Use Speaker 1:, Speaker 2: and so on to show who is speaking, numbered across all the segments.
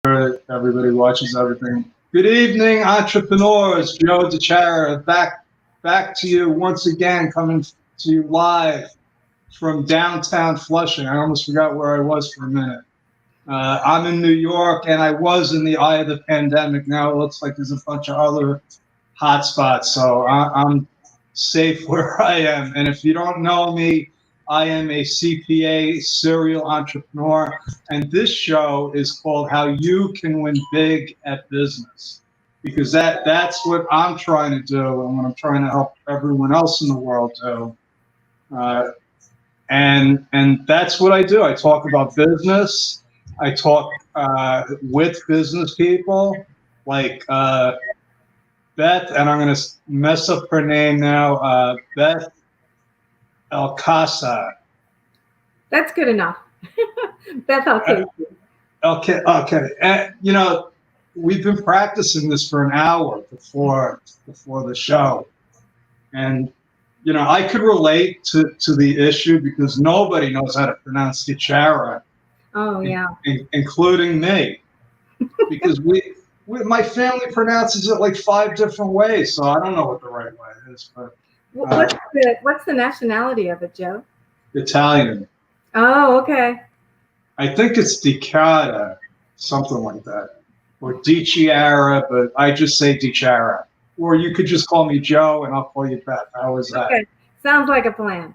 Speaker 1: Everybody watches everything. Good evening, entrepreneurs. Joe DeChara back to you once again, coming to you live from downtown Flushing. I almost forgot where I was for a minute. I'm in New York, and I was in the eye of the pandemic. Now it looks like there's a bunch of other hotspots, so I'm safe where I am. And if you don't know me, I am a CPA serial entrepreneur, and this show is called How You Can Win Big at Business, because that's what I'm trying to do and what I'm trying to help everyone else in the world do. Uh, and that's what I do. I talk about business. I talk with business people like Beth, and I'm going to mess up her name now. Beth Elkassih.
Speaker 2: That's good enough. Beth Elkassih.
Speaker 1: Okay. And, we've been practicing this for an hour before the show, and I could relate to the issue because nobody knows how to pronounce DeChara.
Speaker 2: Oh yeah,
Speaker 1: including me, because my family pronounces it like 5 different ways, so I don't know what the right way is. But
Speaker 2: what's the nationality of it, Joe?
Speaker 1: Italian.
Speaker 2: Oh, okay.
Speaker 1: I think it's DeChara, something like that, or DiChiara, but I just say DeChara. Or you could just call me Joe, and I'll call you Beth. How is that?
Speaker 2: Okay, sounds like a plan.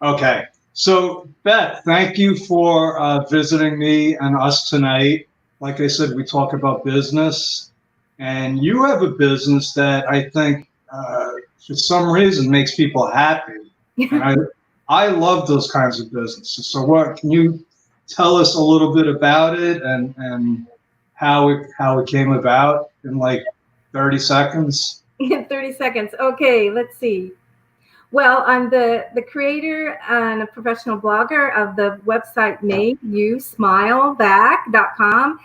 Speaker 1: Okay. So, Beth, thank you for visiting me and us tonight. Like I said, we talk about business, and you have a business that I think, for some reason, makes people happy. And I love those kinds of businesses. So, can you tell us a little bit about it and how it came about in like 30 seconds?
Speaker 2: In 30 seconds. Okay, let's see. Well, I'm the creator and a professional blogger of the website madeyousmileback.com.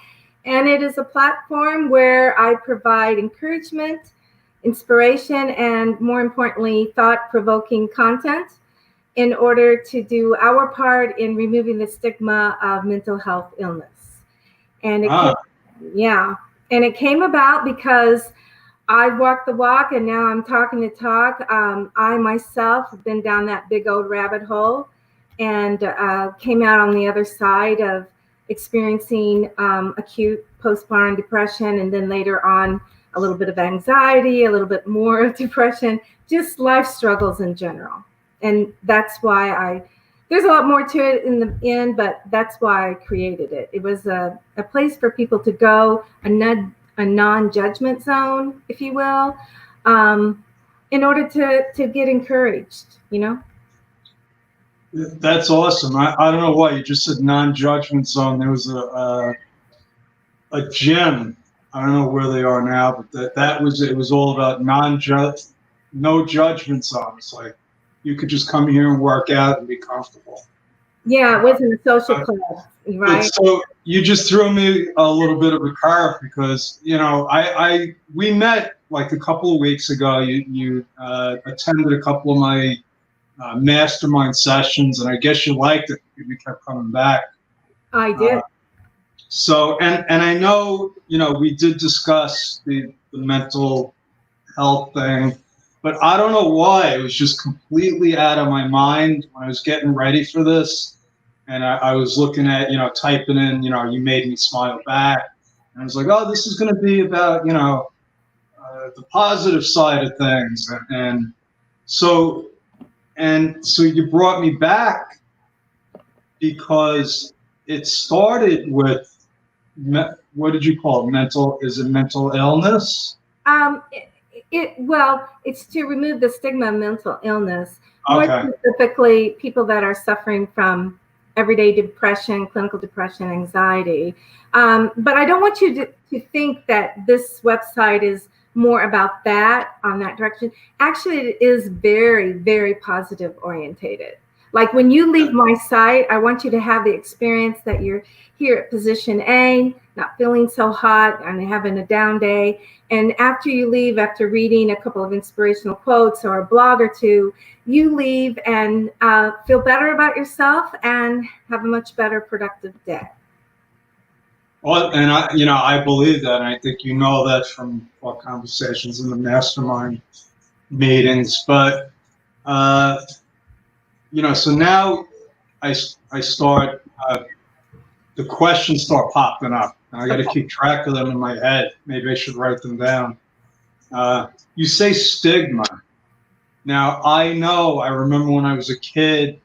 Speaker 2: And it is a platform where I provide encouragement, inspiration, and more importantly, thought-provoking content in order to do our part in removing the stigma of mental health illness. And it came about because I walked the walk, and now I'm talking the talk. I myself have been down that big old rabbit hole and came out on the other side of experiencing acute postpartum depression, and then later on a little bit of anxiety, a little bit more of depression, just life struggles in general. And that's why there's a lot more to it in the end, but that's why I created it. It was a place for people to go, a non-judgment zone, if you will, in order to get encouraged,
Speaker 1: That's awesome. I don't know why you just said non-judgment zone. There was a gym. I don't know where they are now, but it was all about no judgment zone. It's like you could just come here and work out and be comfortable.
Speaker 2: Yeah, it wasn't a social club, right?
Speaker 1: So you just threw me a little bit of a curve because we met like a couple of weeks ago. You attended a couple of my mastermind sessions, and I guess you liked it because you kept coming back.
Speaker 2: I did.
Speaker 1: So I know we did discuss the mental health thing, but I don't know why it was just completely out of my mind when I was getting ready for this. And I was looking at, typing in, you made me smile back. And I was like, oh, this is going to be about, the positive side of things. And so you brought me back because it started with, what did you call it? Is it mental illness?
Speaker 2: It's to remove the stigma of mental illness. More specifically, people that are suffering from everyday depression, clinical depression, anxiety. But I don't want you to think that this website is more about that on that direction. Actually, it is very, very positive orientated. Like when you leave my site, I want you to have the experience that you're here at position A, not feeling so hot and having a down day. And after you leave, after reading a couple of inspirational quotes or a blog or two, you leave and feel better about yourself and have a much better productive day.
Speaker 1: Well, and I believe that, and I think you know that from our conversations in the mastermind meetings. But so now I start the questions start popping up, and I got to keep track of them in my head. Maybe I should write them down. You say stigma. Now I remember when I was a kid,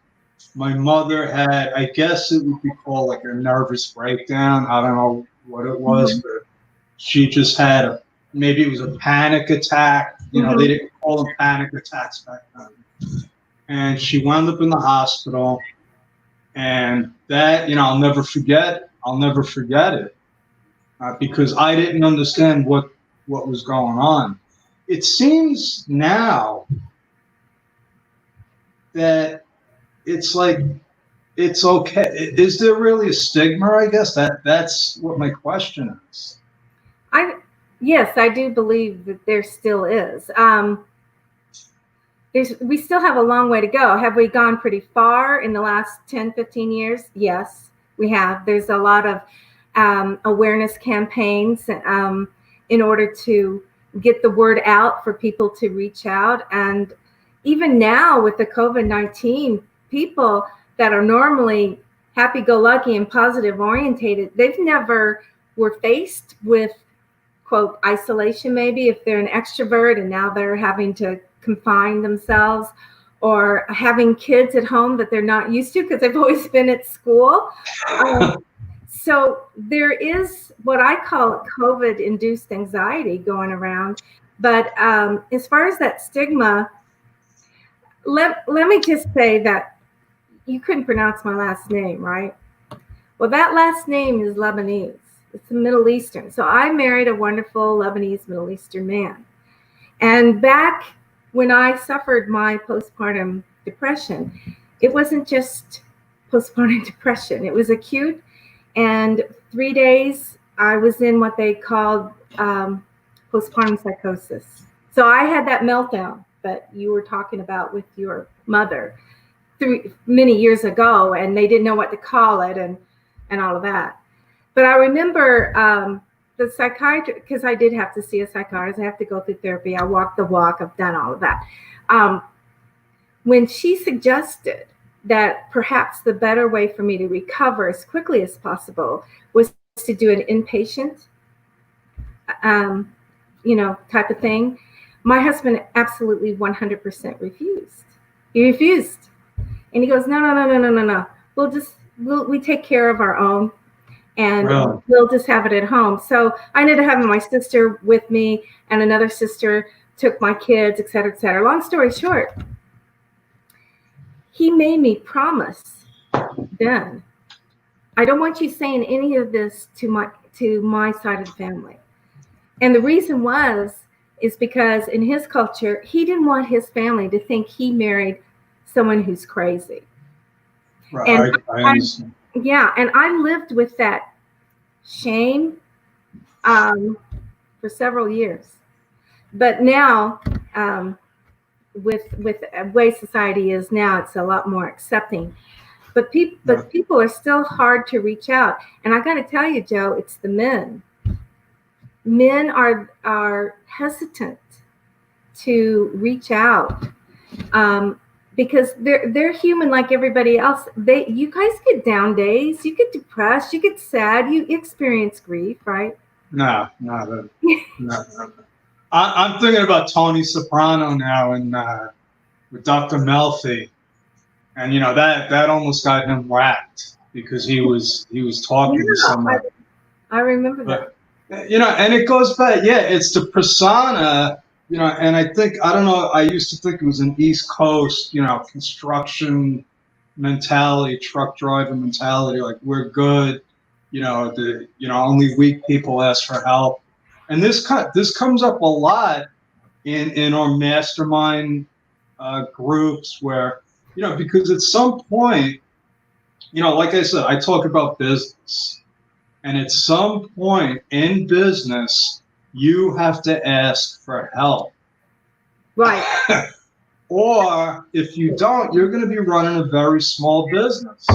Speaker 1: my mother had, I guess it would be called like a nervous breakdown. I don't know what it was, but she just had maybe it was a panic attack. They didn't call them panic attacks back then. And she wound up in the hospital. And that, I'll never forget. I'll never forget it because I didn't understand what was going on. It seems now that it's like it's okay. Is there really a stigma? I guess that's what my question is.
Speaker 2: Yes, I do believe that there still is. We still have a long way to go. Have we gone pretty far in the last 10, 15 years? Yes, we have. There's a lot of awareness campaigns in order to get the word out for people to reach out. And even now with the COVID-19, people that are normally happy-go-lucky and positive orientated, they've never were faced with, quote, isolation maybe if they're an extrovert and now they're having to confine themselves, or having kids at home that they're not used to because they've always been at school. So there is what I call COVID-induced anxiety going around. But as far as that stigma, let me just say that you couldn't pronounce my last name, right? Well, that last name is Lebanese. It's Middle Eastern. So I married a wonderful Lebanese Middle Eastern man. And back when I suffered my postpartum depression, it wasn't just postpartum depression. It was acute. And 3 days I was in what they called postpartum psychosis. So I had that meltdown that you were talking about with your mother many years ago, and they didn't know what to call it and all of that. But I remember the psychiatrist, because I did have to see a psychiatrist. I have to go through therapy. I walked the walk. I've done all of that. When she suggested that perhaps the better way for me to recover as quickly as possible was to do an inpatient, type of thing, my husband absolutely 100% refused. He refused. And he goes, no. We take care of our own. And
Speaker 1: Really?
Speaker 2: we'll just have it at home. So I ended up having my sister with me, and another sister took my kids, et cetera, et cetera. Long story short, he made me promise then, I don't want you saying any of this to my side of the family. And the reason is because in his culture, he didn't want his family to think he married someone who's crazy.
Speaker 1: Right.
Speaker 2: And
Speaker 1: I understand.
Speaker 2: Yeah, and I lived with that shame for several years. But now, with the way society is now, it's a lot more accepting. But people are still hard to reach out. And I got to tell you, Joe, it's the men. Men are hesitant to reach out. Because they're human like everybody else. You guys get down days, you get depressed, you get sad, you experience grief, right?
Speaker 1: No. I'm thinking about Tony Soprano now and with Dr. Melfi, and that almost got him whacked because he was talking to someone.
Speaker 2: I remember that.
Speaker 1: And it goes back. Yeah, it's the persona. And I don't know, I used to think it was an East Coast, construction mentality, truck driver mentality, like we're good, only weak people ask for help. And this comes up a lot in our mastermind groups where, because at some point, like I said, I talk about business, and at some point in business, you have to ask for help.
Speaker 2: Right.
Speaker 1: Or if you don't, you're going to be running a very small business.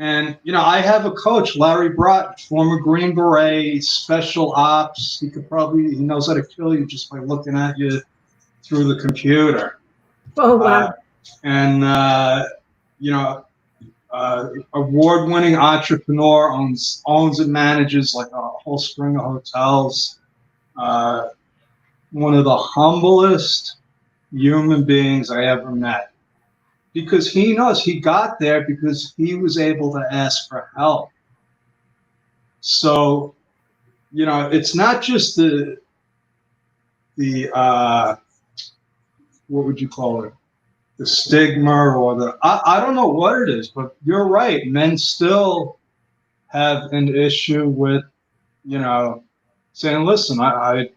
Speaker 1: And, I have a coach, Larry Brott, former Green Beret, special ops. He knows how to kill you just by looking at you through the computer.
Speaker 2: Oh, wow.
Speaker 1: And, award-winning entrepreneur, owns and manages like a whole string of hotels. One of the humblest human beings I ever met, because he knows he got there because he was able to ask for help. So, it's not just the what would you call it? The stigma or I don't know what it is, but you're right. Men still have an issue with, saying, listen, I'm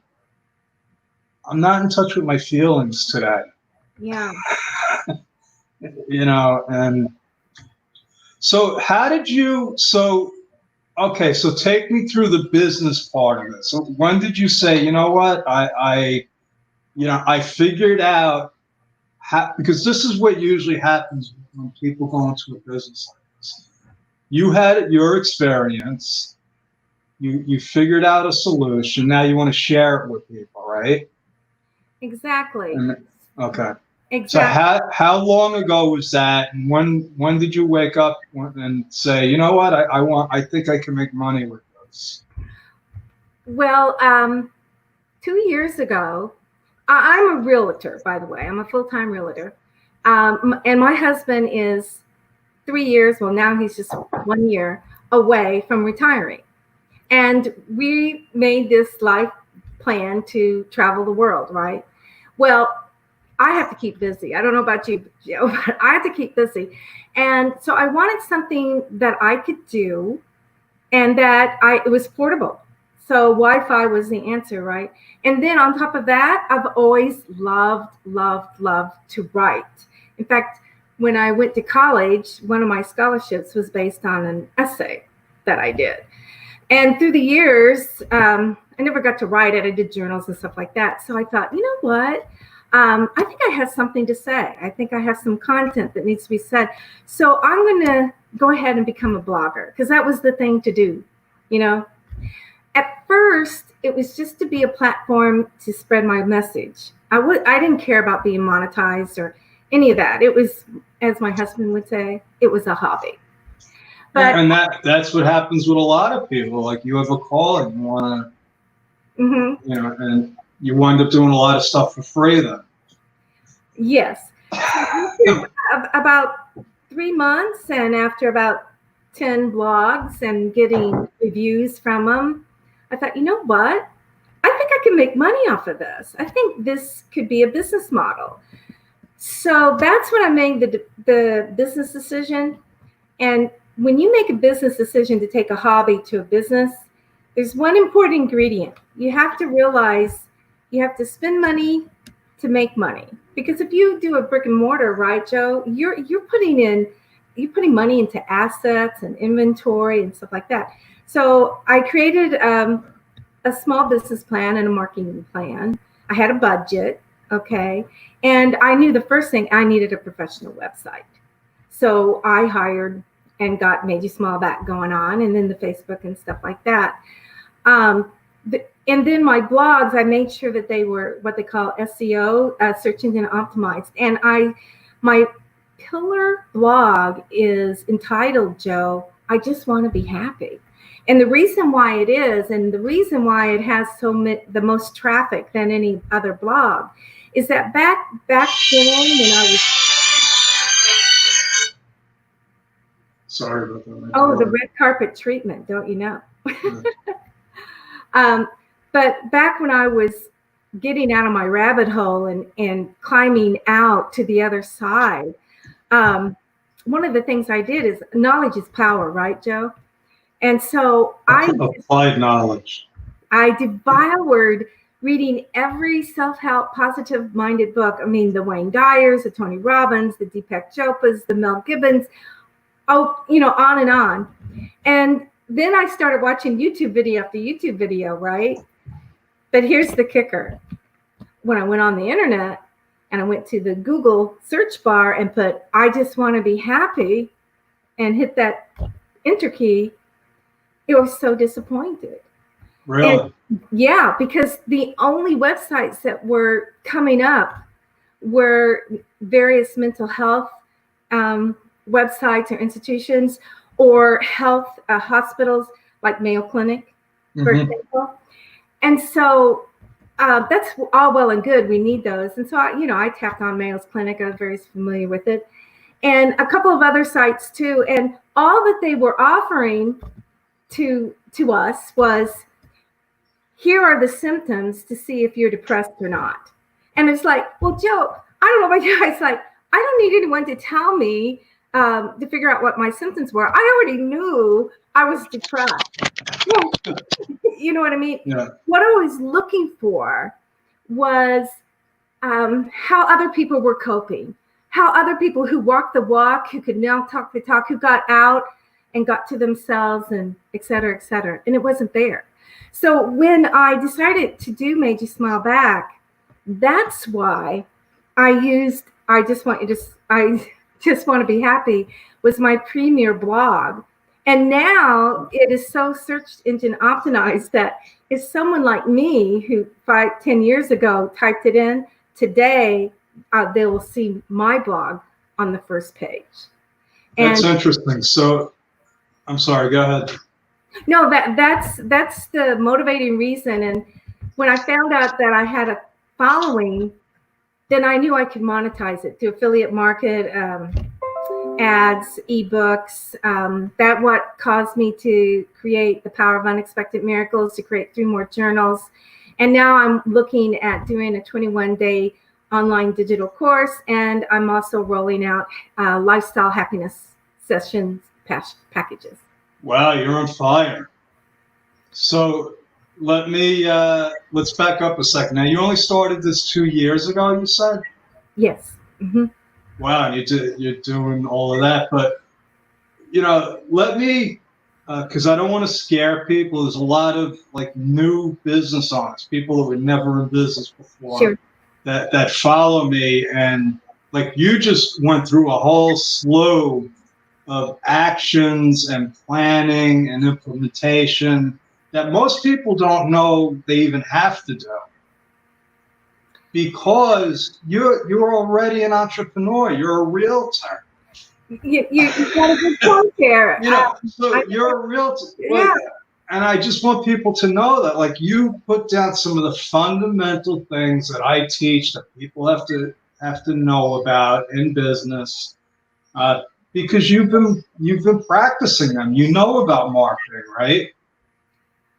Speaker 1: not in touch with my feelings today.
Speaker 2: Yeah.
Speaker 1: And so okay, so take me through the business part of this. So when did you say, you know what, I figured out because this is what usually happens when people go into a business like this. You had your experience, you figured out a solution, now you want to share it with people, right?
Speaker 2: Exactly.
Speaker 1: Okay.
Speaker 2: Exactly.
Speaker 1: So how long ago was that, and when did you wake up and say, you know what, I think I can make money with this?
Speaker 2: Well, 2 years ago, I'm a realtor, by the way. I'm a full-time realtor. And my husband is 3 years, well, now he's just 1 year away from retiring. And we made this life plan to travel the world, right? Well, I have to keep busy. I don't know about you, Joe, but I have to keep busy. And so I wanted something that I could do and that it was portable. So Wi-Fi was the answer, right? And then on top of that, I've always loved to write. In fact, when I went to college, one of my scholarships was based on an essay that I did. And through the years, I never got to write it. I did journals and stuff like that. So I thought, you know what? I think I have something to say. I think I have some content that needs to be said. So I'm going to go ahead and become a blogger, because that was the thing to do, At first, it was just to be a platform to spread my message. I didn't care about being monetized or any of that. It was, as my husband would say, it was a hobby. But,
Speaker 1: and that's what happens with a lot of people. Like, you have a call and you want to, and you wind up doing a lot of stuff for free then.
Speaker 2: Yes. About 3 months, and after about 10 blogs and getting reviews from them, I thought, you know what? I think I can make money off of this. I think this could be a business model. So that's when I made the business decision. And when you make a business decision to take a hobby to a business, there's one important ingredient. You have to realize you have to spend money to make money. Because if you do a brick and mortar, right, Joe, you're putting money into assets and inventory and stuff like that. So I created a small business plan and a marketing plan. I had a budget, okay, and I knew the first thing I needed a professional website. So I hired and got Made You Smile back going on, and then the Facebook and stuff like that. And then my blogs, I made sure that they were what they call SEO, search engine optimized. And my pillar blog is entitled, Joe, I Just Want to Be Happy. And the reason why it is, and the reason why it has the most traffic than any other blog, is that back then when I was...
Speaker 1: Sorry about that.
Speaker 2: Oh, the red carpet treatment, don't you know? But back when I was getting out of my rabbit hole and climbing out to the other side, one of the things I did is knowledge is power, right, Joe? And so I
Speaker 1: applied knowledge.
Speaker 2: I devoured reading every self-help, positive-minded book. I mean, the Wayne Dyers, the Tony Robbins, the Deepak Chopra's, the Mel Gibbons, on and on. And then I started watching YouTube video after YouTube video, right? But here's the kicker. When I went on the internet and I went to the Google search bar and put, I just want to be happy, and hit that enter key, it was so disappointed.
Speaker 1: Really?
Speaker 2: And yeah, because the only websites that were coming up were various mental health websites or institutions, or health hospitals like Mayo Clinic, for example. And so that's all well and good. We need those. And so I tapped on Mayo's Clinic. I was very familiar with it, and a couple of other sites too. And all that they were offering to us was, here are the symptoms to see if you're depressed or not. And it's like, well, Joe, I don't know about you. It's like, I don't need anyone to tell me to figure out what my symptoms were. I already knew I was depressed. Yeah. You know what I mean?
Speaker 1: Yeah.
Speaker 2: What I was looking for was how other people were coping, how other people who walked the walk, who could now talk the talk, who got out and got to themselves, and et cetera, et cetera. And it wasn't there. So when I decided to do Made You Smile Back, that's why I just want to be happy was my premier blog. And now it is so search engine optimized that if someone like me who 10 years ago typed it in, today they will see my blog on the first page.
Speaker 1: That's interesting. So I'm sorry, go ahead.
Speaker 2: No, that's the motivating reason. And when I found out that I had a following, then I knew I could monetize it through affiliate market, ads, ebooks. That what caused me to create The Power of Unexpected Miracles, to create 3 more journals. And now I'm looking at doing a 21-day online digital course. And I'm also rolling out lifestyle happiness sessions packages.
Speaker 1: Wow, you're on fire. So let's back up a second. Now, you only started this 2 years ago, you said?
Speaker 2: Yes. Mm-hmm.
Speaker 1: Wow, and you're doing all of that. But, let me, because I don't want to scare people. There's a lot of like new business owners, people that were never in business before,
Speaker 2: Sure.
Speaker 1: that follow me. And like, you just went through a whole slew of actions and planning and implementation that most people don't know they even have to do, because you're already an entrepreneur. You're a realtor.
Speaker 2: You got a good point there.
Speaker 1: So you're a realtor.
Speaker 2: Yeah.
Speaker 1: And I just want people to know that, like, you put down some of the fundamental things that I teach that people have to know about in business. Because you've been practicing them. You know about marketing, right?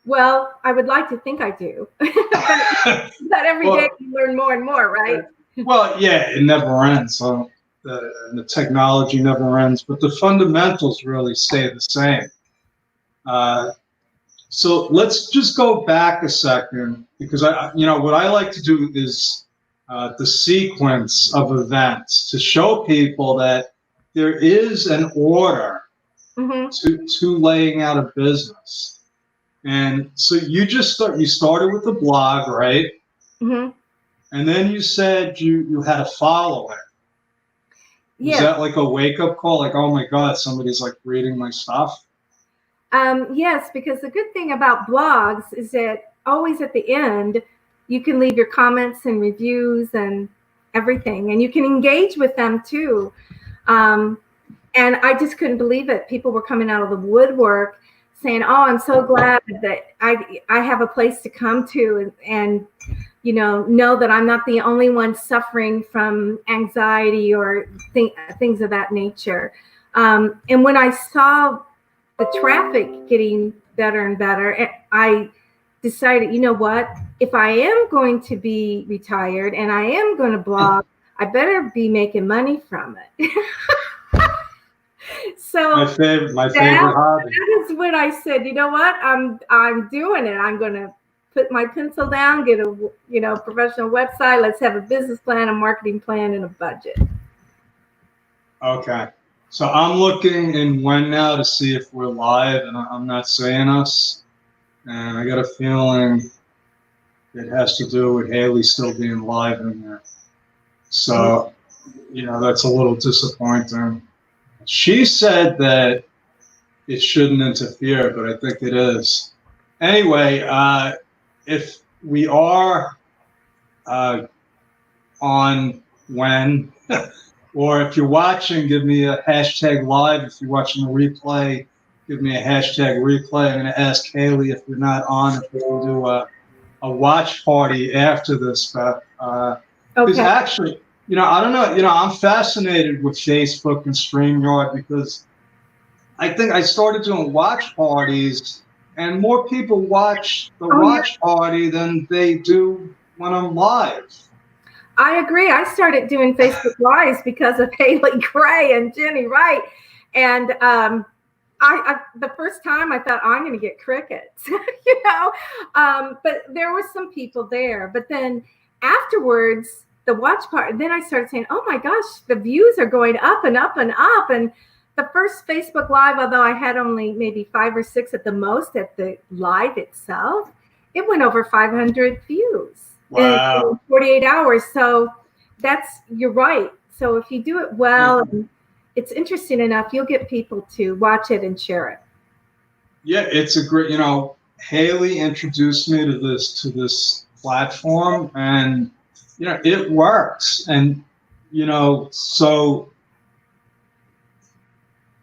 Speaker 2: Well, I would like to think I do. but every day you learn more and more, right?
Speaker 1: Well, yeah, it never ends. So the technology never ends, but the fundamentals really stay the same. So let's just go back a second, because what I like to do is the sequence of events to show people that there is an order to laying out a business. And so you started with the blog, right? Mm-hmm. And then you said you had a following. Yeah. Is that like a wake-up call? Like, oh my God, somebody's like reading my stuff?
Speaker 2: Yes, because the good thing about blogs is that always at the end, you can leave your comments and reviews and everything, and you can engage with them too. And I just couldn't believe it. People were coming out of the woodwork saying, "Oh, I'm so glad that I have a place to come to and know that I'm not the only one suffering from anxiety or things of that nature." And when I saw the traffic getting better and better, I decided, you know what? If I am going to be retired and I am going to blog, I better be making money from it. So
Speaker 1: my favorite hobby.
Speaker 2: That is when I said, you know what? I'm doing it. I'm going to put my pencil down, get a professional website. Let's have a business plan, a marketing plan, and a budget.
Speaker 1: Okay. So I'm looking in When now to see if we're live, and I'm not saying us. And I got a feeling it has to do with Haley still being live in there. So, that's a little disappointing. She said that it shouldn't interfere, but I think it is. Anyway, if we are on when, or if you're watching, give me a hashtag live. If you're watching the replay, give me a hashtag replay. I'm going to ask Haley if we're not on, if we can do a watch party after this. Because actually, I don't know, I'm fascinated with Facebook and StreamYard because I think I started doing watch parties and more people watch the watch party than they do when I'm live.
Speaker 2: I agree. I started doing Facebook Lives because of Haley Gray and Jenny Wright. And I the first time I thought, I'm going to get crickets, but there were some people there. But then afterwards, the watch party, then I started saying, oh my gosh, the views are going up and up and up. And the first Facebook Live, although I had only maybe 5 or 6 at the most at the live itself, it went over 500 views.
Speaker 1: Wow.
Speaker 2: In 48 hours. So you're right. So if you do it well, and it's interesting enough, you'll get people to watch it and share it. Yeah,
Speaker 1: it's a great, Haley introduced me to this platform and, it works. And, so,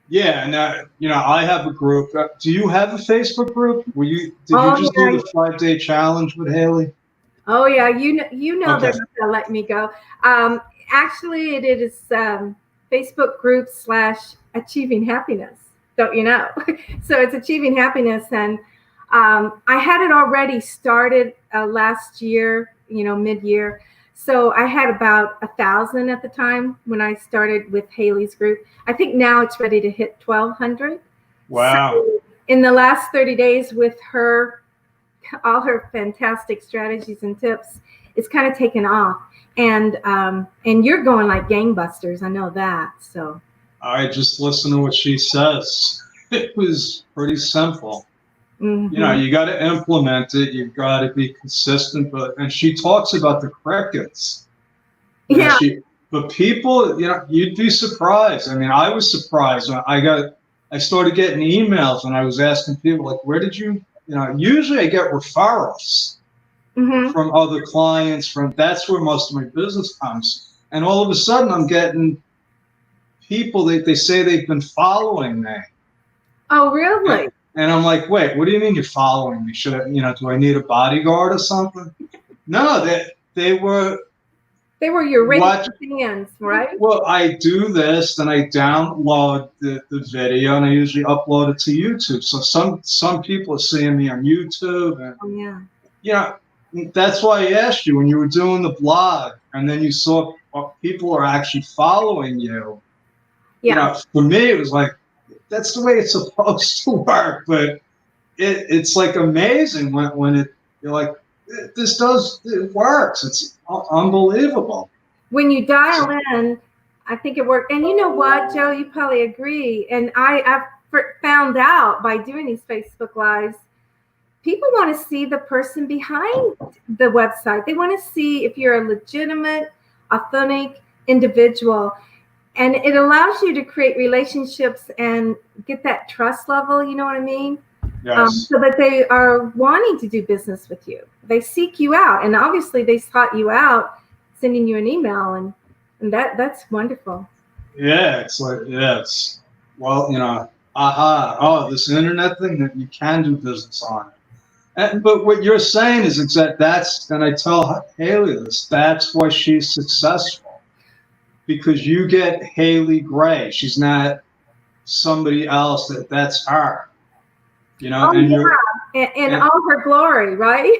Speaker 1: yeah, and, I have a group. Do you have a Facebook group? Did you just do the 5-day challenge with Haley?
Speaker 2: Oh yeah, you know they're not gonna let me go. Actually, it is Facebook group / Achieving Happiness. Don't you know? So it's Achieving Happiness, and I had it already started last year, mid-year. So I had about 1,000 at the time when I started with Haley's group. I think now it's ready to hit 1,200.
Speaker 1: Wow!
Speaker 2: So in the last 30 days with her. All her fantastic strategies and tips, it's kind of taken off, and you're going like gangbusters. I know that. So
Speaker 1: I just listen to what she says. It was pretty simple.
Speaker 2: Mm-hmm.
Speaker 1: You got to implement it. You've got to be consistent. And she talks about the crickets.
Speaker 2: Yeah.
Speaker 1: But people, you'd be surprised. I mean, I was surprised when I started getting emails and I was asking people like, where did you? Usually I get referrals from other clients. That's where most of my business comes. And all of a sudden I'm getting people that they say they've been following me.
Speaker 2: Oh, really?
Speaker 1: And I'm like, wait, what do you mean you're following me? Should I, do I need a bodyguard or something? No, they were
Speaker 2: your regular fans, right?
Speaker 1: Well, I do this, then I download the video, and I usually upload it to YouTube. So some people are seeing me on YouTube. And, that's why I asked you when you were doing the blog, and then you saw people are actually following you.
Speaker 2: Yeah.
Speaker 1: For me, it was like, that's the way it's supposed to work. But it's like amazing when you're like, it works. It's unbelievable.
Speaker 2: When you dial in, I think it worked. And you know what, Joe, you probably agree. And I've found out by doing these Facebook Lives, people want to see the person behind the website. They want to see if you're a legitimate, authentic individual. And it allows you to create relationships and get that trust level, you know what I mean?
Speaker 1: Yes.
Speaker 2: So that they are wanting to do business with you. They seek you out. And obviously they sought you out, sending you an email, and that's wonderful.
Speaker 1: Yeah, it's like, this internet thing that you can do business on. But what you're saying is and I tell Haley this, that's why she's successful. Because you get Haley Gray. She's not somebody else, that's her.
Speaker 2: In all her glory, right?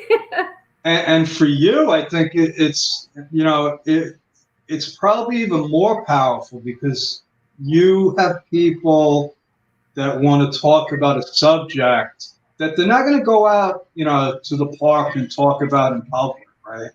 Speaker 1: And for you, I think it's probably even more powerful because you have people that want to talk about a subject that they're not going to go out, to the park and talk about in public, right?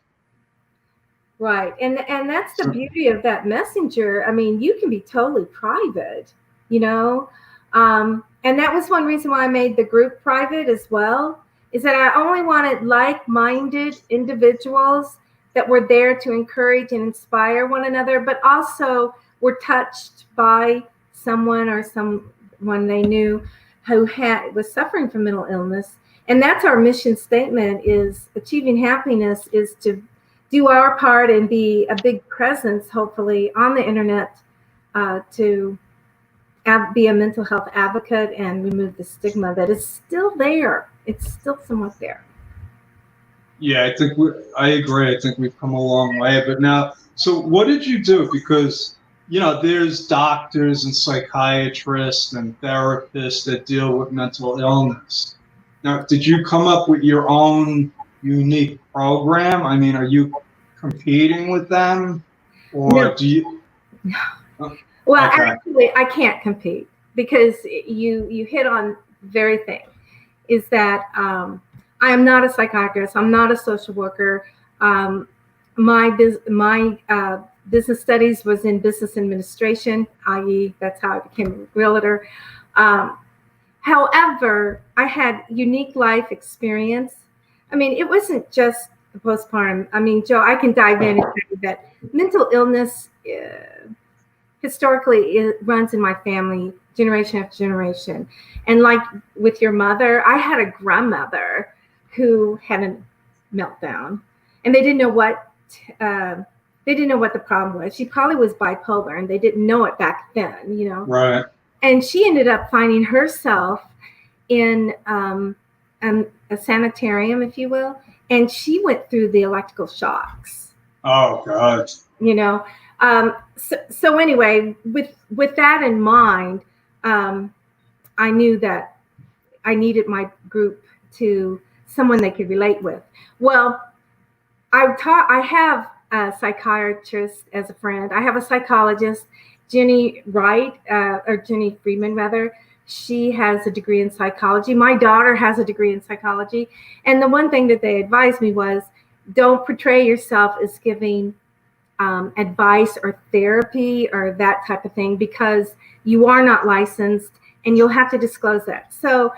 Speaker 2: Right. And that's the beauty of that messenger. I mean, you can be totally private, and that was one reason why I made the group private as well, is that I only wanted like-minded individuals that were there to encourage and inspire one another, but also were touched by someone or someone they knew who was suffering from mental illness. And that's our mission statement: is achieving happiness is to do our part and be a big presence, hopefully, on the internet, to be a mental health advocate and remove the stigma that is still there. It's still somewhat there.
Speaker 1: Yeah, I agree. I think we've come a long way. But now, so what did you do? Because, there's doctors and psychiatrists and therapists that deal with mental illness. Now, did you come up with your own unique program? I mean, are you competing with them? Or
Speaker 2: No.
Speaker 1: do you?
Speaker 2: Well,
Speaker 1: Okay.
Speaker 2: actually, I can't compete, because you hit on the very thing, is that I am not a psychiatrist. I'm not a social worker. My business studies was in business administration, i.e., that's how I became a realtor. However, I had unique life experience. I mean, it wasn't just the postpartum. I mean, Joe, I can dive in and tell you that mental illness historically it runs in my family, generation after generation. And like with your mother, I had a grandmother who had a meltdown, and they didn't know what the problem was. She probably was bipolar, and they didn't know it back then,
Speaker 1: Right.
Speaker 2: And she ended up finding herself in a sanitarium, if you will, and she went through the electrical shocks.
Speaker 1: Oh, God.
Speaker 2: So anyway, with that in mind, I knew that I needed my group to someone they could relate with. Well, I have a psychiatrist as a friend. I have a psychologist, Jenny Friedman rather. She has a degree in psychology. My daughter has a degree in psychology. And the one thing that they advised me was, don't portray yourself as giving advice or therapy or that type of thing, because you are not licensed and you'll have to disclose that. So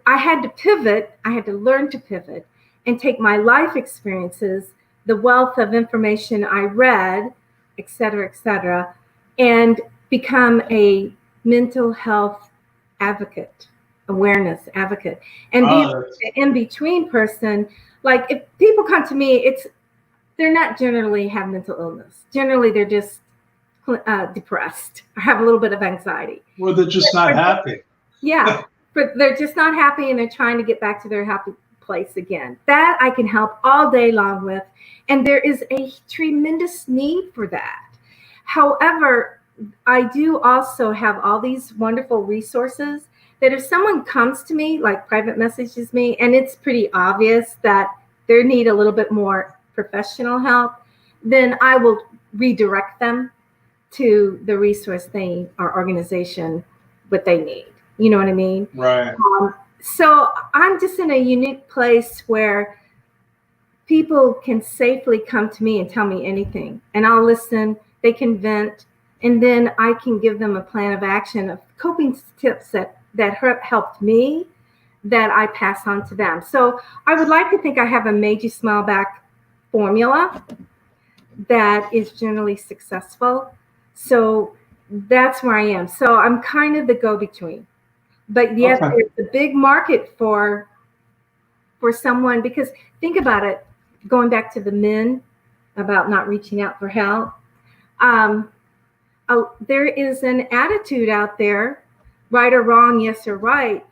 Speaker 2: I had to pivot. I had to learn to pivot and take my life experiences, the wealth of information I read, et cetera, and become a mental health advocate, awareness advocate, and be an in-between person. Like, if people come to me, they're not generally have mental illness. Generally, they're just depressed or have a little bit of anxiety.
Speaker 1: Well, they're just not happy.
Speaker 2: Yeah, but they're just not happy, and they're trying to get back to their happy place again. That I can help all day long with, and there is a tremendous need for that. However, I do also have all these wonderful resources that if someone comes to me, like private messages me, and it's pretty obvious that they need a little bit more professional help, then I will redirect them to the resource or organization what they need. You know what I mean?
Speaker 1: Right.
Speaker 2: So I'm just in a unique place where people can safely come to me and tell me anything, and I'll listen. They can vent, and then I can give them a plan of action of coping tips that helped me, that I pass on to them. So I would like to think I have a Made You Smile Back formula that is generally successful. So that's where I am. So I'm kind of the go-between. But yet there's a big market for someone, because think about it, going back to the men about not reaching out for help. There is an attitude out there, right or wrong, yes or right,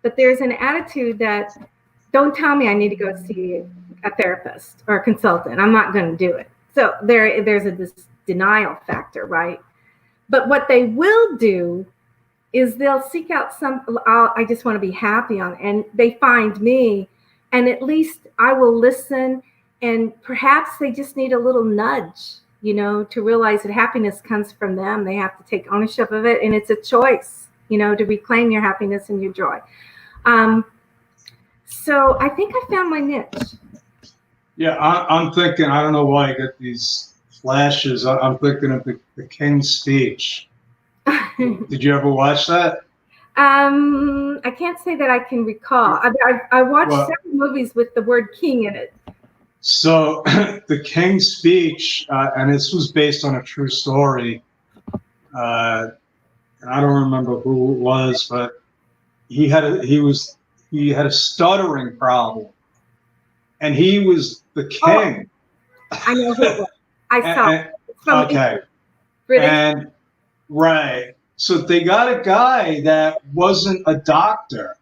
Speaker 2: but there's an attitude that, don't tell me I need to go see a therapist or a consultant. I'm not going to do it. So there's this denial factor, right? But what they will do is they'll seek out I just want to be happy and they find me, and at least I will listen, and perhaps they just need a little nudge, to realize that happiness comes from them. They have to take ownership of it, and it's a choice, to reclaim your happiness and your joy. So I think I found my niche.
Speaker 1: Yeah, I'm thinking, I don't know why I get these flashes. I'm thinking of the King's Speech. Did you ever watch that?
Speaker 2: I can't say that I can recall. I watched several movies with the word king in it.
Speaker 1: So the King's Speech, and this was based on a true story. and I don't remember who it was, but he had a stuttering problem, and he was the king.
Speaker 2: I know who it was. I saw it. It's from
Speaker 1: Okay.
Speaker 2: British.
Speaker 1: And right. So they got a guy that wasn't a doctor,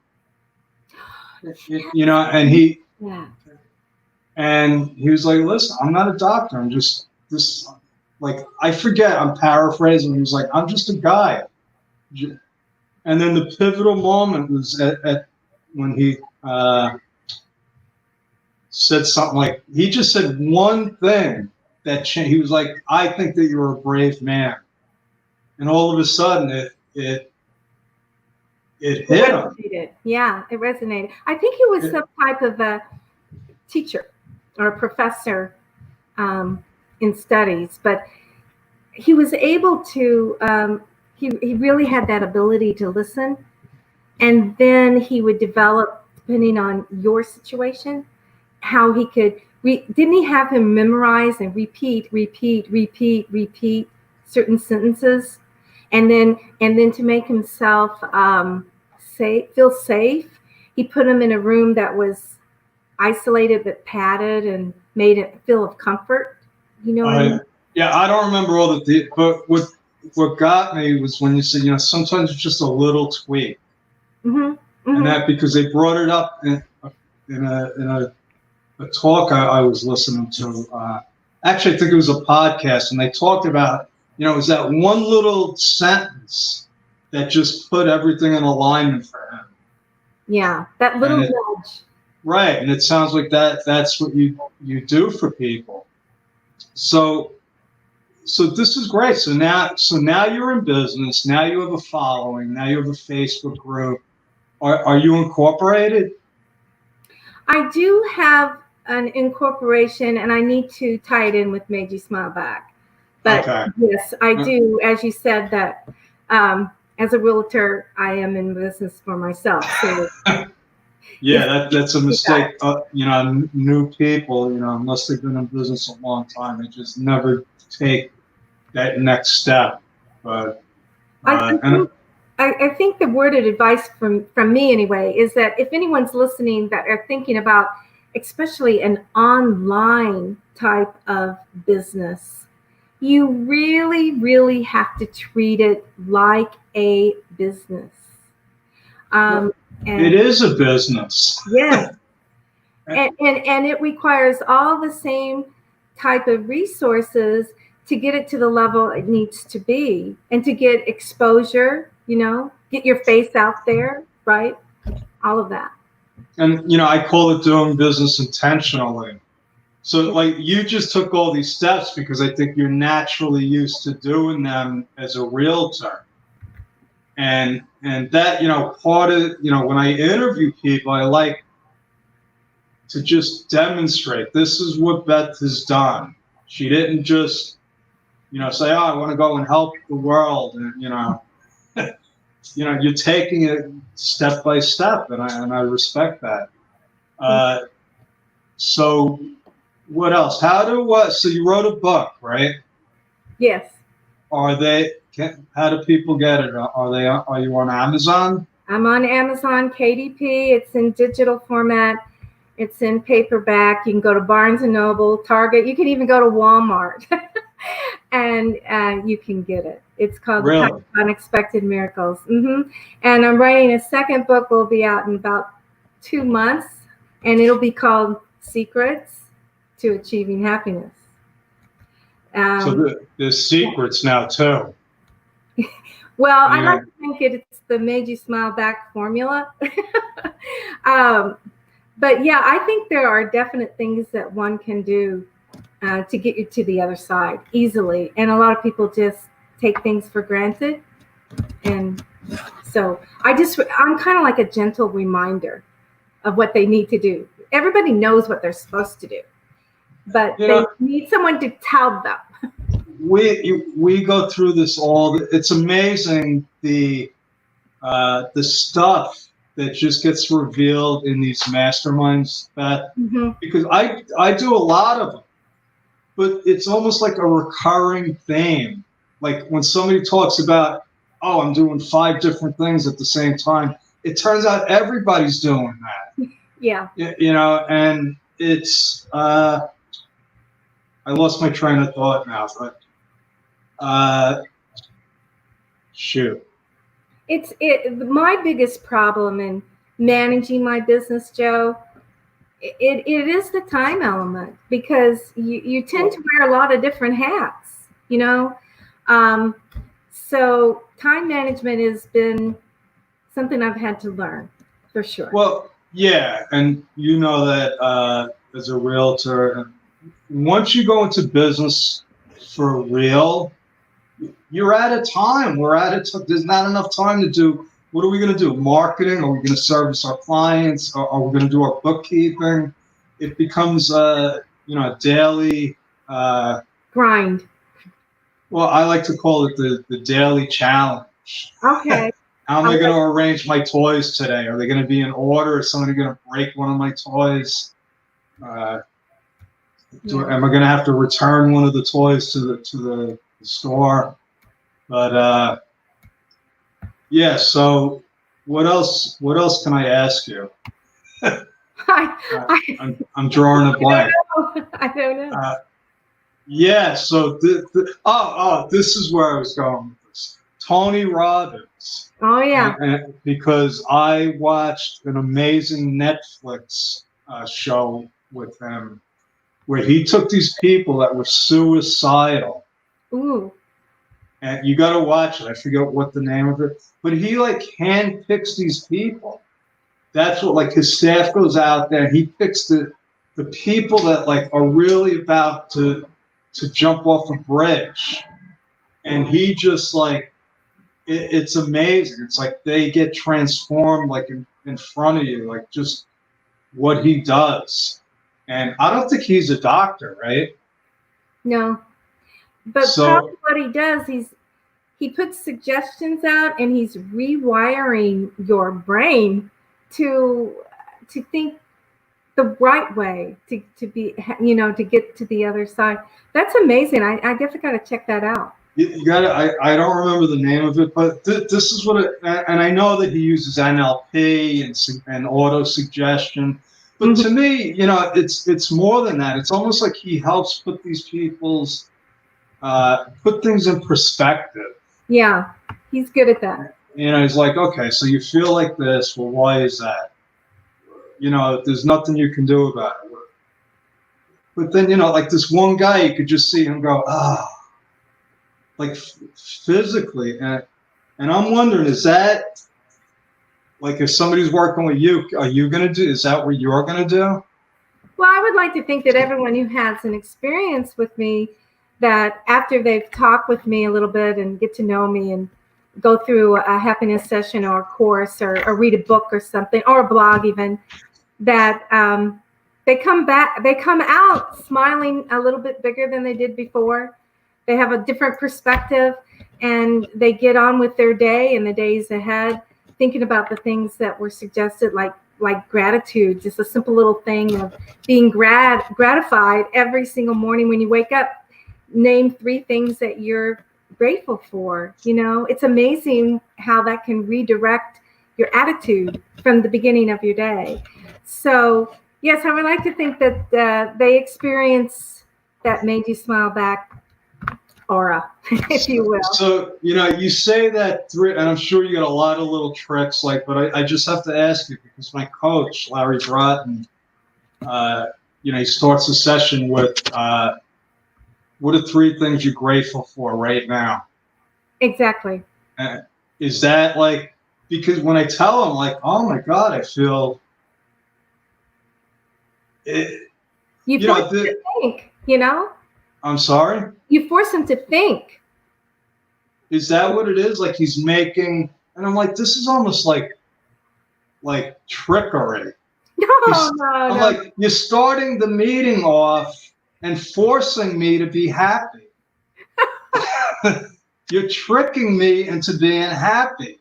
Speaker 1: you know, and he was like, listen, I'm not a doctor. I'm just this, like, I forget, I'm paraphrasing. He was like, I'm just a guy. And then the pivotal moment was at when he said something like, he just said one thing that changed. He was like, I think that you're a brave man. And all of a sudden it hit him.
Speaker 2: Yeah, it resonated. I think he was some type of a teacher or a professor in studies, but he was able to, he really had that ability to listen. And then he would develop, depending on your situation, how he could, didn't he have him memorize and repeat certain sentences? And then to make himself feel safe, he put him in a room that was isolated but padded and made it feel of comfort. You know what I mean?
Speaker 1: Yeah, I don't remember all the but what got me was when you said, you know, sometimes it's just a little tweak. And that, because they brought it up in a talk I was listening to. Actually, I think it was a podcast, and they talked about, you know, it was that one little sentence that just put everything in alignment for him.
Speaker 2: Yeah, that little nudge.
Speaker 1: Right, and it sounds like that's what you do for people. So this is great. So now you're in business. Now you have a following. Now you have a Facebook group. Are you incorporated?
Speaker 2: I do have an incorporation, and I need to tie it in with Made You Smile Back. But okay. Yes, I do. As you said, that as a realtor, I am in business for myself. So
Speaker 1: yeah, that's a mistake. You know, new people, you know, unless they've been in business a long time, they just never take that next step. But
Speaker 2: I think the word of advice from me anyway is that if anyone's listening that are thinking about especially an online type of business, you really, really have to treat it like a business.
Speaker 1: It is a business.
Speaker 2: Yes. and it requires all the same type of resources to get it to the level it needs to be, and to get exposure, you know, get your face out there, right? All of that.
Speaker 1: And, you know, I call it doing business intentionally. So, like, you just took all these steps because I think you're naturally used to doing them as a realtor. And that, you know, part of, you know, when I interview people, I like to just demonstrate this is what Beth has done. She didn't just, you know, say, oh, I want to go and help the world. And, you know, you know, you're taking it step by step, and I respect that. So what else? So you wrote a book, right?
Speaker 2: Yes.
Speaker 1: How do people get it? Are you on Amazon?
Speaker 2: I'm on Amazon, KDP. It's in digital format. It's in paperback. You can go to Barnes & Noble, Target. You can even go to Walmart, and you can get it. It's called The Unexpected Miracles. And I'm writing a second book. Will be out in about 2 months, and it'll be called Secrets to Achieving Happiness.
Speaker 1: So there's secrets now too.
Speaker 2: Well, I like to think it's the Made You Smile Back formula. But yeah, I think there are definite things that one can do to get you to the other side easily. And a lot of people just take things for granted. And so I'm kind of like a gentle reminder of what they need to do. Everybody knows what they're supposed to do, but they need someone to tell them.
Speaker 1: We go through this it's amazing the stuff that just gets revealed in these masterminds, Beth, because I do a lot of them, but it's almost like a recurring theme. Like when somebody talks about, oh, I'm doing 5 different things at the same time. It turns out everybody's doing that.
Speaker 2: Yeah.
Speaker 1: You know, and it's, I lost my train of thought now, but shoot.
Speaker 2: My biggest problem in managing my business, Joe, it is the time element, because you tend to wear a lot of different hats, you know. So time management has been something I've had to learn, for sure.
Speaker 1: Well, yeah, and you know that as a realtor, once you go into business for real, you're out of time. We're out of time. There's not enough time to do. What are we going to do? Marketing? Are we going to service our clients? Are we going to do our bookkeeping? It becomes, you know, a daily
Speaker 2: grind.
Speaker 1: Well, I like to call it the daily challenge.
Speaker 2: Okay.
Speaker 1: How am I going to arrange my toys today? Are they going to be in order? Is somebody going to break one of my toys? Am I going to have to return one of the toys to the store? But yeah. So what else can I ask you? I'm drawing a blank.
Speaker 2: I don't know.
Speaker 1: Yeah. So this is where I was going with this. Tony Robbins.
Speaker 2: Oh yeah.
Speaker 1: And because I watched an amazing Netflix show with him, where he took these people that were suicidal.
Speaker 2: Ooh.
Speaker 1: And you got to watch it. I forget what the name of it, but he like handpicks these people. That's what, like, his staff goes out there. He picks the people that like are really about to jump off a bridge, and he just like it's amazing. It's like they get transformed like in front of you, like just what he does. And I don't think he's a doctor, right?
Speaker 2: No. But probably what he does, he puts suggestions out, and he's rewiring your brain to think the right way to be, you know, to get to the other side. That's amazing. I definitely got to check that out.
Speaker 1: You got to. I don't remember the name of it, but this is what it. And I know that he uses NLP and auto suggestion. But to me, you know, it's more than that. It's almost like he helps put these people's put things in perspective.
Speaker 2: Yeah, he's good at that.
Speaker 1: You know, he's like, okay, so you feel like this. Well, why is that? You know, there's nothing you can do about it. But then, you know, like this one guy, you could just see him go, like physically. And I'm wondering, is that, like, if somebody's working with you, are you going to do, is that what you're going to do?
Speaker 2: Well, I would like to think that everyone who has an experience with me, that after they've talked with me a little bit and get to know me and go through a happiness session or a course or read a book or something, or a blog even, that they come out smiling a little bit bigger than they did before. They have a different perspective, and they get on with their day and the days ahead, thinking about the things that were suggested, like gratitude, just a simple little thing of being gratified every single morning when you wake up. Name 3 things that you're grateful for. You know, it's amazing how that can redirect your attitude from the beginning of your day. So yes, I would like to think that they experience that made you smile back aura, if you will.
Speaker 1: So, you know, you say that and I'm sure you got a lot of little tricks, like, but I just have to ask you, because my coach, Larry Broughton, you know, he starts the session with, what are 3 things you're grateful for right now?
Speaker 2: Exactly.
Speaker 1: Is that like, because when I tell him, like, oh my God, I feel it.
Speaker 2: You force him to think, you know?
Speaker 1: I'm sorry?
Speaker 2: You force him to think.
Speaker 1: Is that what it is? Like he's making, and I'm like, this is almost like trickery.
Speaker 2: No.
Speaker 1: I'm like, you're starting the meeting off and forcing me to be happy. You're tricking me into being happy.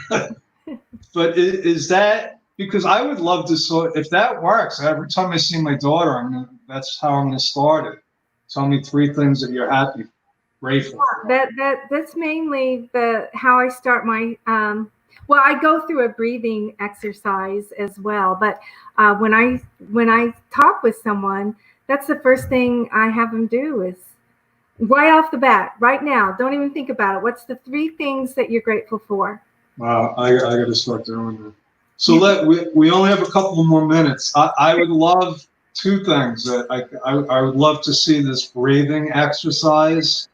Speaker 1: But is that, because I would love to, if that works, every time I see my daughter, that's how I'm going to start it. Tell me 3 things that you're happy grateful for?
Speaker 2: That's mainly how I start my well, I go through a breathing exercise as well, but when I talk with someone, that's the first thing I have them do is right off the bat, right now. Don't even think about it. What's the 3 things that you're grateful for?
Speaker 1: Wow, I got to start doing that. So we only have a couple more minutes. I would love 2 things. I would love to see this breathing exercise,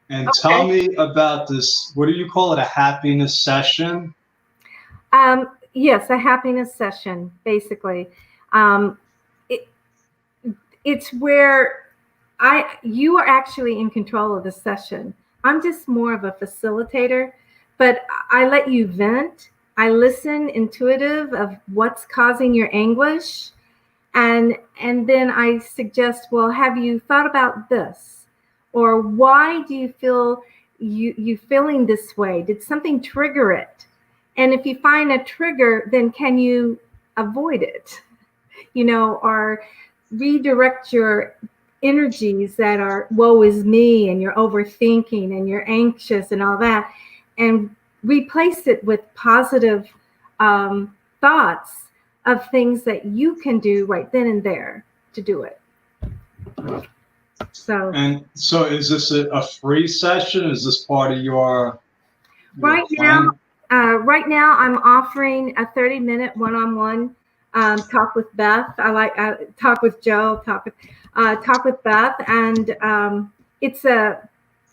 Speaker 1: and tell me about this. What do you call it? A happiness session?
Speaker 2: Yes, a happiness session, basically. It, it's where you are actually in control of the session. I'm just more of a facilitator, but I let you vent. I listen intuitive of what's causing your anguish. And then I suggest, well, have you thought about this? Or why do you feel you feeling this way? Did something trigger it? And if you find a trigger, then can you avoid it? Or redirect your energies that are woe is me and you're overthinking and you're anxious and all that, and replace it with positive thoughts of things that you can do right then and there to do it. So
Speaker 1: is this a free session? Is this part of your
Speaker 2: right
Speaker 1: plan?
Speaker 2: Right now I'm offering a 30-minute one-on-one talk with Beth. I talk with Joe, talk with Beth, and it's a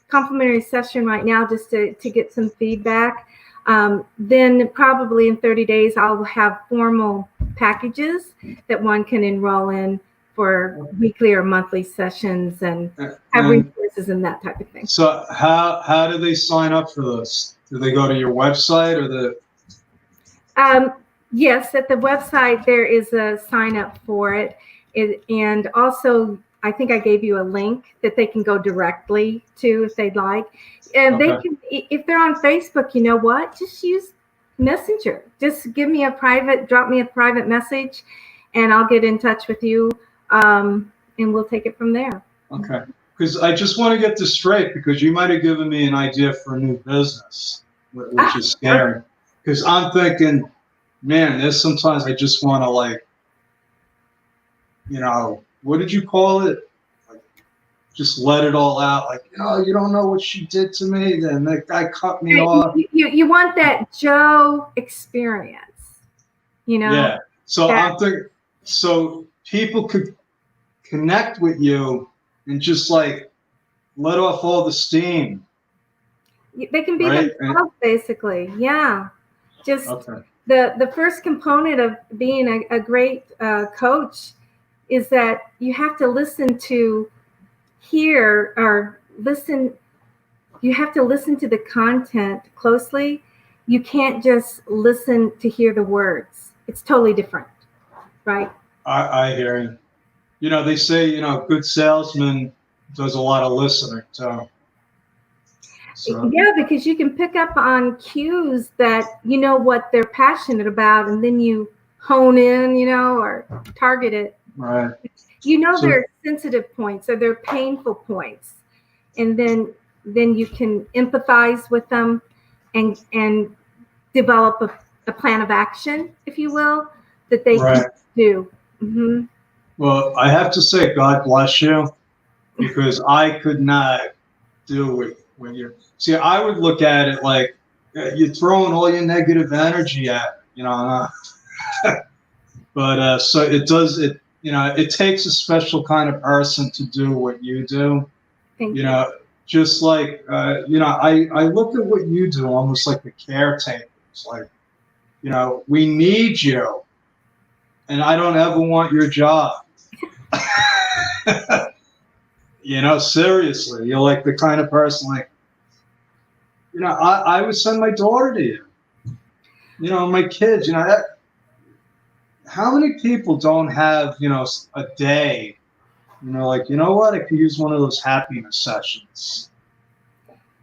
Speaker 2: complimentary session right now just to get some feedback. Then probably in 30 days, I'll have formal packages that one can enroll in for weekly or monthly sessions and have resources and that type of thing.
Speaker 1: So how do they sign up for this? Do they go to your website or the?
Speaker 2: Yes, at the website, there is a sign up for it. And also, I think I gave you a link that they can go directly to if they'd like. And they can, if they're on Facebook, you know what? Just use Messenger. Just drop me a private message, and I'll get in touch with you, and we'll take it from there.
Speaker 1: Okay. Because I just want to get this straight, because you might have given me an idea for a new business, which is scary. Because I'm thinking, man, there's sometimes I just want to, like, what did you call it? Like, just let it all out. Like, you don't know what she did to me. Then that guy cut me off.
Speaker 2: You want that Joe experience,
Speaker 1: Yeah. So I'm thinking, so people could connect with you and just like let off all the steam.
Speaker 2: They can be themselves, basically. Yeah. Just the first component of being a great coach is that you have to listen to you have to listen to the content closely. You can't just listen to hear the words. It's totally different, right?
Speaker 1: I hear you. They say, good salesman does a lot of listening too. So.
Speaker 2: Yeah, because you can pick up on cues that you know what they're passionate about, and then you hone in, or target it.
Speaker 1: Right.
Speaker 2: Their sensitive points or their painful points, and then you can empathize with them and develop a plan of action, if you will, that they can do. Mm-hmm.
Speaker 1: Well, I have to say, God bless you, because I could not do it when you're. See, I would look at it like you're throwing all your negative energy at me, but so it does it. It takes a special kind of person to do what you do.
Speaker 2: Thank you.
Speaker 1: Just like I look at what you do almost like the caretakers. Like, we need you, and I don't ever want your job. Seriously, you're like the kind of person like. I would send my daughter to you. My kids. How many people don't have a day? Like, what? I could use one of those happiness sessions,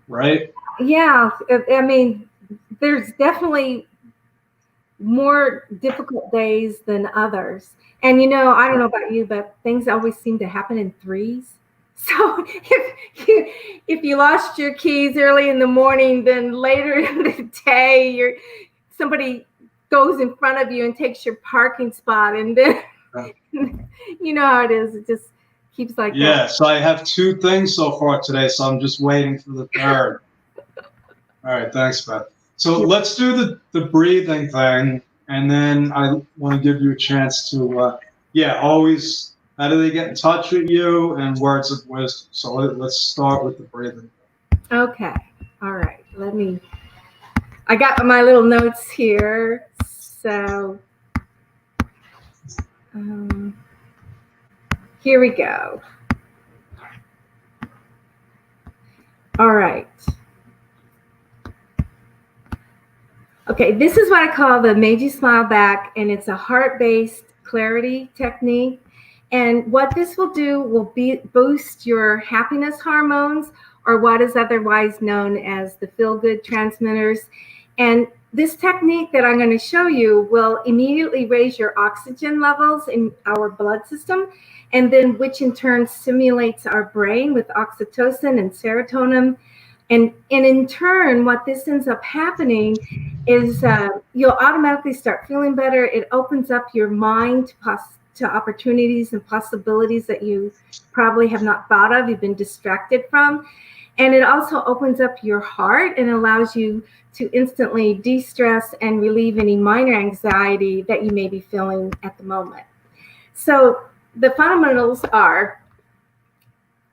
Speaker 1: right?
Speaker 2: Yeah, I mean, there's definitely more difficult days than others. And I don't know about you, but things always seem to happen in threes. So if you lost your keys early in the morning, then later in the day, somebody goes in front of you and takes your parking spot, and then you know how it is. It just keeps like that.
Speaker 1: Yeah, so I have 2 things so far today, so I'm just waiting for the third. All right, thanks, Beth. So let's do the breathing thing, and then I want to give you a chance to, always, how do they get in touch with you, and words of wisdom. So let's start with the breathing.
Speaker 2: Okay, all right. I got my little notes here, so here we go. All right. Okay, this is what I call the Made You Smile Back, and it's a heart-based clarity technique. And what this will do will boost your happiness hormones, or what is otherwise known as the feel-good transmitters. And this technique that I'm going to show you will immediately raise your oxygen levels in our blood system, and then which in turn stimulates our brain with oxytocin and serotonin. And in turn, what this ends up happening is you'll automatically start feeling better. It opens up your mind to opportunities and possibilities that you probably have not thought of, you've been distracted from. And it also opens up your heart and allows you to instantly de-stress and relieve any minor anxiety that you may be feeling at the moment. So the fundamentals are,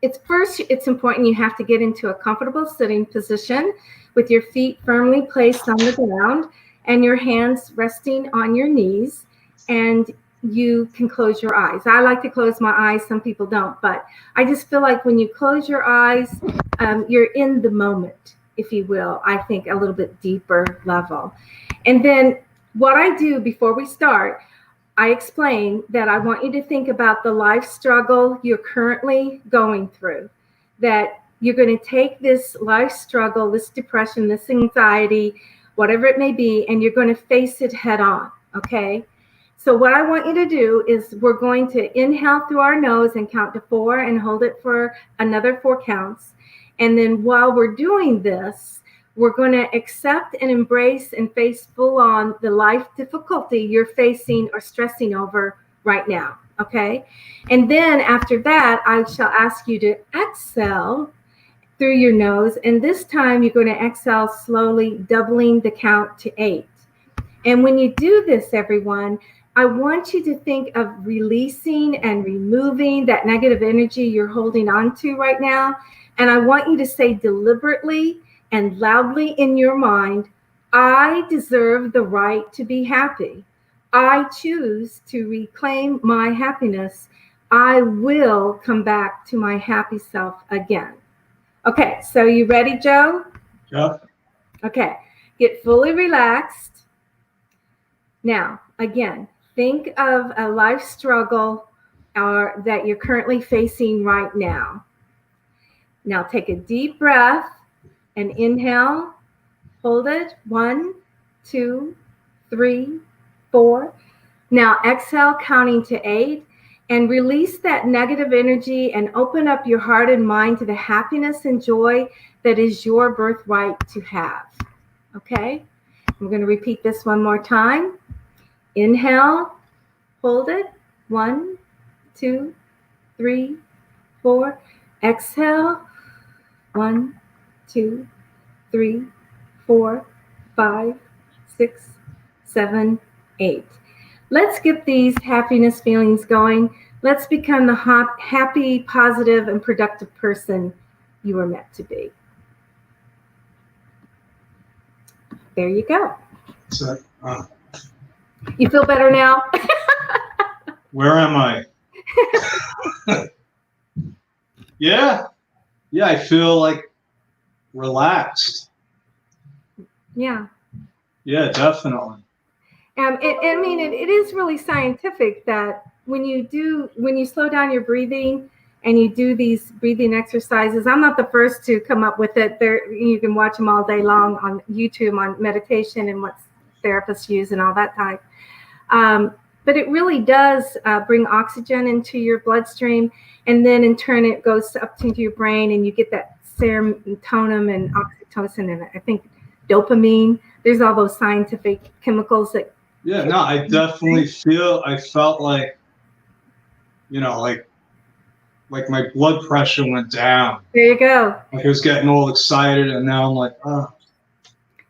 Speaker 2: it's important you have to get into a comfortable sitting position with your feet firmly placed on the ground and your hands resting on your knees, and you can close your eyes. I like to close my eyes. Some people don't, but I just feel like when you close your eyes, you're in the moment, if you will, I think a little bit deeper level. And then what I do before we start, I explain that I want you to think about the life struggle you're currently going through, that you're going to take this life struggle, this depression, this anxiety, whatever it may be, and you're going to face it head on, okay? So what I want you to do is we're going to inhale through our nose and count to 4 and hold it for another 4 counts. And then while we're doing this, we're going to accept and embrace and face full on the life difficulty you're facing or stressing over right now, okay? And then after that, I shall ask you to exhale through your nose. And this time you're going to exhale slowly, doubling the count to 8. And when you do this, everyone, I want you to think of releasing and removing that negative energy you're holding on to right now. And I want you to say deliberately and loudly in your mind, I deserve the right to be happy. I choose to reclaim my happiness. I will come back to my happy self again. Okay, so you ready, Joe?
Speaker 1: Yeah.
Speaker 2: Okay, get fully relaxed. Now, again, think of a life struggle that you're currently facing right now. Now take a deep breath and inhale, hold it, 1, 2, 3, 4. Now exhale, counting to 8, and release that negative energy and open up your heart and mind to the happiness and joy that is your birthright to have. Okay? I'm going to repeat this one more time. Inhale, hold it, 1, 2, 3, 4. Exhale, 1, 2, 3, 4, 5, 6, 7, 8. Let's get these happiness feelings going. Let's become the happy, positive, and productive person you were meant to be. There you go.
Speaker 1: So,
Speaker 2: you feel better now?
Speaker 1: Where am I? Yeah, I feel like relaxed.
Speaker 2: Yeah.
Speaker 1: Yeah, definitely.
Speaker 2: It is really scientific that when you slow down your breathing and you do these breathing exercises, I'm not the first to come up with it. You can watch them all day long on YouTube on meditation and what therapists use and all that type. but it really does bring oxygen into your bloodstream, and then in turn it goes up into your brain, and you get that serotonin and oxytocin, and I think dopamine. There's all those scientific chemicals that.
Speaker 1: Yeah, no, I definitely felt like, like my blood pressure went down.
Speaker 2: There you go.
Speaker 1: Like I was getting all excited, and now I'm like, oh.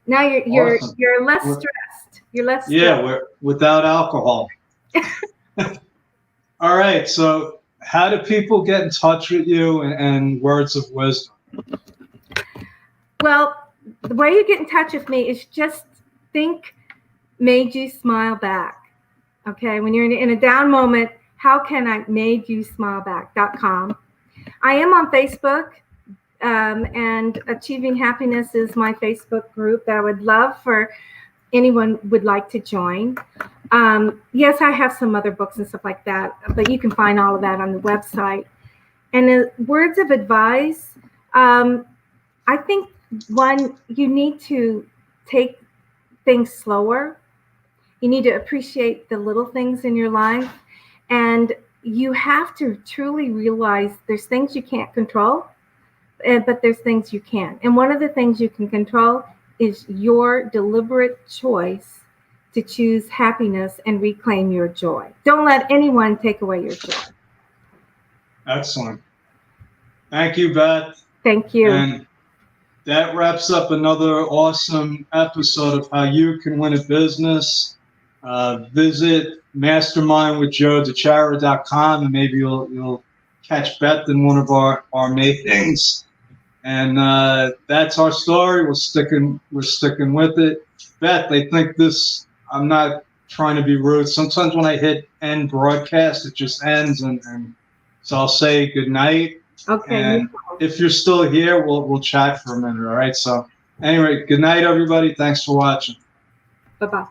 Speaker 2: Now you're
Speaker 1: Awesome.
Speaker 2: you're less stressed. You're less stressed.
Speaker 1: Yeah, we're without alcohol. All right, so how do people get in touch with you and words of wisdom?
Speaker 2: Well, the way you get in touch with me is just think made you smile back. Okay, when you're in a down moment, how can I made you smile back.com. I am on Facebook, and Achieving Happiness is my Facebook group that I would love for anyone would like to join. Yes, I have some other books and stuff like that, but you can find all of that on the website. And words of advice, I think, one, you need to take things slower. You need to appreciate the little things in your life. And you have to truly realize there's things you can't control, but there's things you can. And one of the things you can control is your deliberate choice to choose happiness and reclaim your joy. Don't let anyone take away your joy.
Speaker 1: Excellent. Thank you, Beth.
Speaker 2: Thank you.
Speaker 1: And that wraps up another awesome episode of How You Can Win a Business. Visit mastermindwithjoedechara.com, and maybe you'll catch Beth in one of our meetings. And that's our story. We're sticking with it. Beth, I think this, I'm not trying to be rude. Sometimes when I hit end broadcast, it just ends, and so I'll say good night.
Speaker 2: Okay.
Speaker 1: And if you're still here, we'll chat for a minute. All right. So anyway, good night, everybody. Thanks for watching.
Speaker 2: Bye-bye.